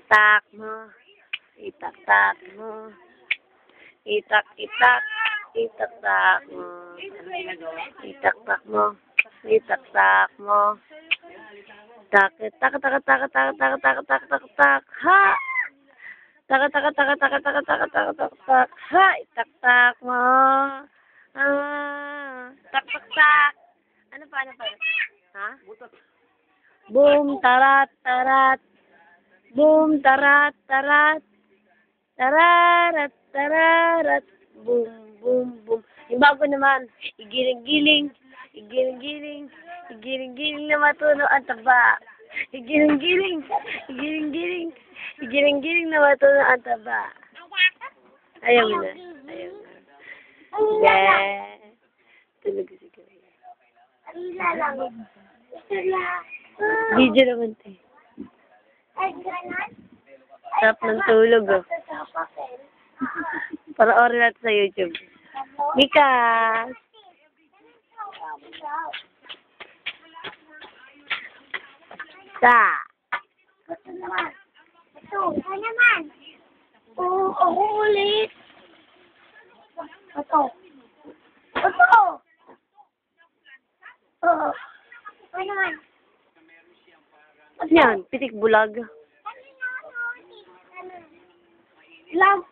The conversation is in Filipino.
Itak-tak mo. Itak-tak mo. Itak-itak. Itak-tak mo. Itak-tak mo. Itak-tak mo. Tak-tak-tak-tak-tak-tak-tak-tak-tak. Ha! Tak-tak-tak-tak-tak-tak-tak-tak-tak. Ha! Itak-tak mo. Ah. Tak-tak-tak. Ano pa? Ha? Boom, tarat, tarat. Boom, tarat, tarat. Tararat, tararat. Boom, boom, boom. Yung bago naman, igiling-giling. Igiling-giling. Igiling-giling na matuno ang taba. Igiling-giling. Igiling-giling. Igiling-giling na matuno ang taba. Ayaw na. Ayaw na. Yeah. Tulog si Kuya. Alila lang. Video naman tayo. Ay, ganon? Sarap ng tulog, oh. Para orin natin sa YouTube. Mika! Sa! Ito naman. Ito naman. Oo, ako ulit. Ito. Ito. Oo. Ito naman. Ano yan? Pitik bulag. Love.